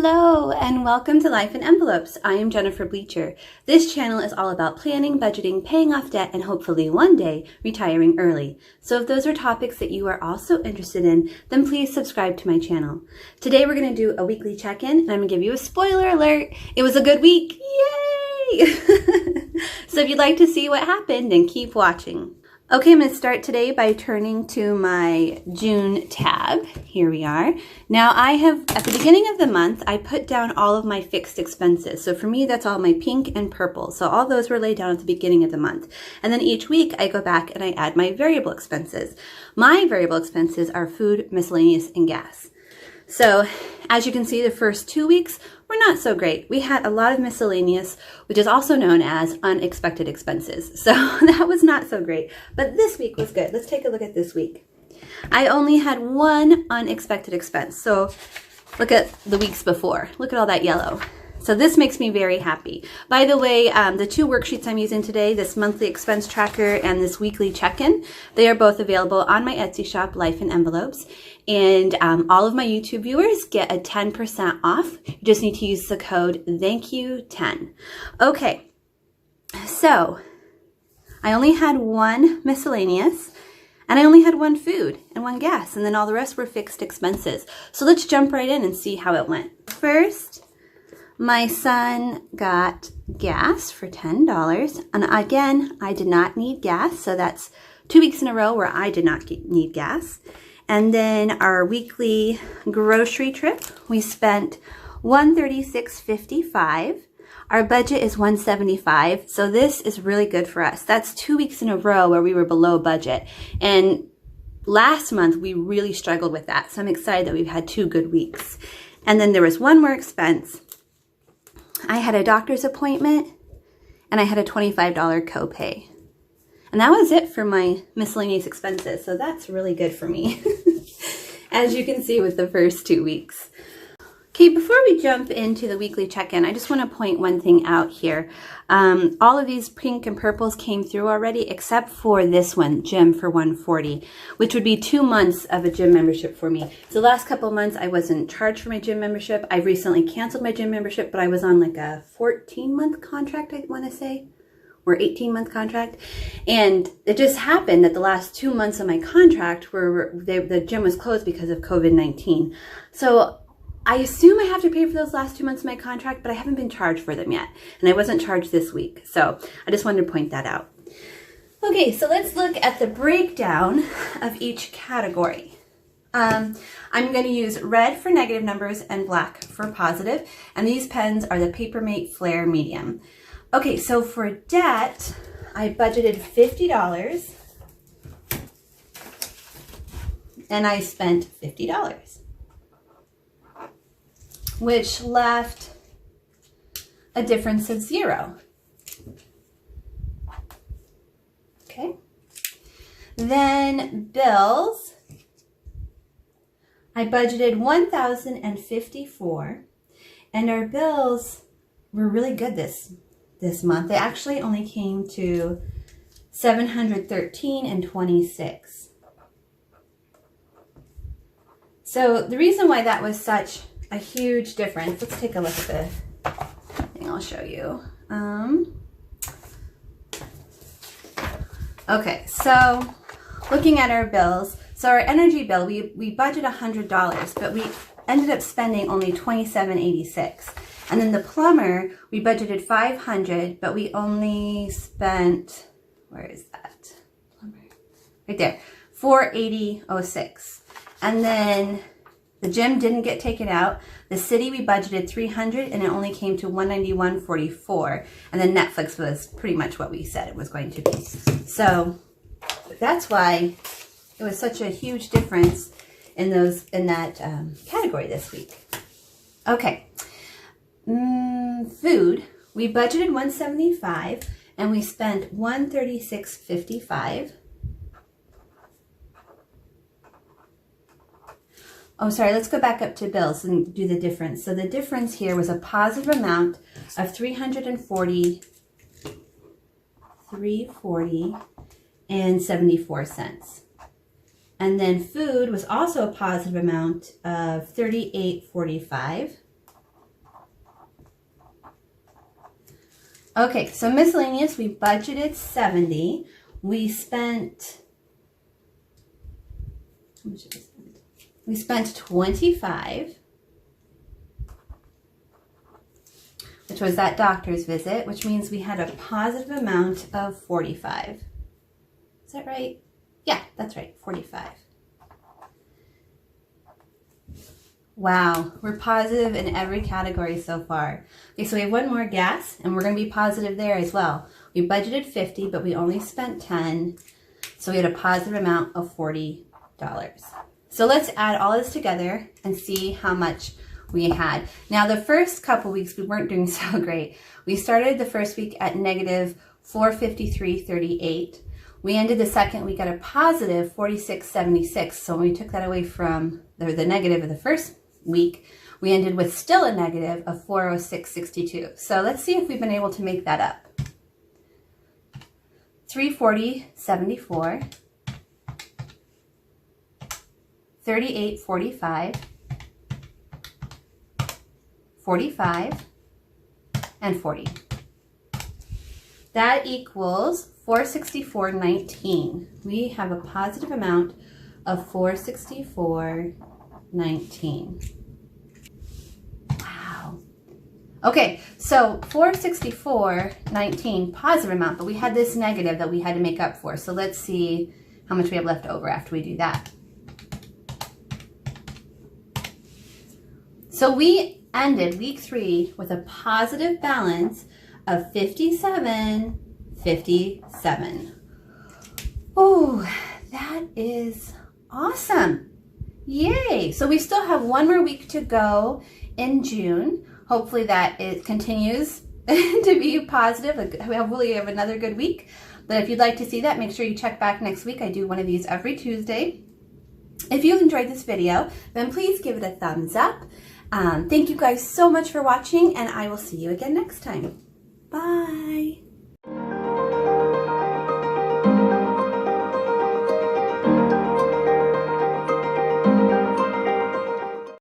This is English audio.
Hello and welcome to Life in Envelopes. I am Jennifer Bleacher. This channel is all about planning, budgeting, paying off debt, and hopefully one day retiring early. So if those are topics that you are also interested in, then please subscribe to my channel. Today we're going to do a weekly check-in and I'm going to give you a spoiler alert. It was a good week. Yay! So if you'd like to see what happened, then keep watching. Okay, I'm going to start today by turning to my June tab. Here we are. Now I have, at the beginning of the month, I put down all of my fixed expenses. So for me, that's all my pink and purple. So all those were laid down at the beginning of the month. And then each week I go back and I add my variable expenses. My variable expenses are food, miscellaneous, and gas. So as you can see, the first 2 weeks were not so great. We had a lot of miscellaneous, which is also known as unexpected expenses. So that was not so great, but this week was good. Let's take a look at this week. I only had one unexpected expense. So look at the weeks before. Look at all that yellow. So this makes me very happy. By the way, the two worksheets I'm using today, this monthly expense tracker and this weekly check-in, they are both available on my Etsy shop, Life in Envelopes. And all of my YouTube viewers get a 10% off. You just need to use the code THANKYOU10. Okay, so I only had one miscellaneous and I only had one food and one gas, and then all the rest were fixed expenses. So let's jump right in and see how it went. First, my son got gas for $10. And again, I did not need gas. So that's 2 weeks in a row where I did not need gas. And then our weekly grocery trip, we spent $136.55. Our budget is $175. So this is really good for us. That's 2 weeks in a row where we were below budget. And last month, we really struggled with that. So I'm excited that we've had 2 good weeks. And then there was one more expense. I had a doctor's appointment and I had a $25 copay. And that was it for my miscellaneous expenses. So that's really good for me, as you can see with the first 2 weeks. Okay, before we jump into the weekly check-in, I just want to point one thing out here. All of these pink and purples came through already, except for this one, gym for $140, which would be 2 months of a gym membership for me. So the last couple of months, I wasn't charged for my gym membership. I recently canceled my gym membership, but I was on like a 14-month contract, I want to say, or 18-month contract. And it just happened that the last 2 months of my contract the gym was closed because of COVID-19. So I assume I have to pay for those last 2 months of my contract, but I haven't been charged for them yet. And I wasn't charged this week. So I just wanted to point that out. Okay, so let's look at the breakdown of each category. I'm going to use red for negative numbers and black for positive. And these pens are the Papermate Flare Medium. Okay, so for debt, I budgeted $50. And I spent $50. Which left a difference of 0. Okay. Then bills, I budgeted $1,054, and our bills were really good this month. They actually only came to $713.26. So the reason why that was such a huge difference. Let's take a look at the thing I'll show you. Okay, so looking at our bills, so our energy bill, we budgeted $100, but we ended up spending only $27.86. And then the plumber, we budgeted $500, but we only spent, where is that? Plumber. Right there, $480.06. And then the gym didn't get taken out. The city, we budgeted $300 and it only came to $191.44. And then Netflix was pretty much what we said it was going to be. So that's why it was such a huge difference in that category this week. Okay, food, we budgeted $175 and we spent $136.55. Oh, sorry, let's go back up to bills and do the difference. So the difference here was a positive amount of $340.74. And then food was also a positive amount of $38.45. Okay, so miscellaneous, we budgeted 70. We spent, how much did we spend? We spent 25, which was that doctor's visit, which means we had a positive amount of 45. Is that right? Yeah, that's right, 45. Wow, we're positive in every category so far. Okay, so we have one more, gas, and we're going to be positive there as well. We budgeted 50, but we only spent 10, so we had a positive amount of $40. So let's add all this together and see how much we had. Now, the first couple weeks, we weren't doing so great. We started the first week at negative 453.38. We ended the second week at a positive 46.76. So when we took that away from the negative of the first week, we ended with still a negative of 406.62. So let's see if we've been able to make that up. 340.74, 38.45, 45, and 40. That equals 464.19. We have a positive amount of 464.19. Wow. Okay, so 464.19 positive amount, but we had this negative that we had to make up for. So let's see how much we have left over after we do that. So we ended week 3 with a positive balance of 57.57. Oh, that is awesome. Yay. So we still have one more week to go in June. Hopefully that it continues to be positive. Hopefully we have another good week. But if you'd like to see that, make sure you check back next week. I do one of these every Tuesday. If you enjoyed this video, then please give it a thumbs up. Thank you guys so much for watching, and I will see you again next time. Bye.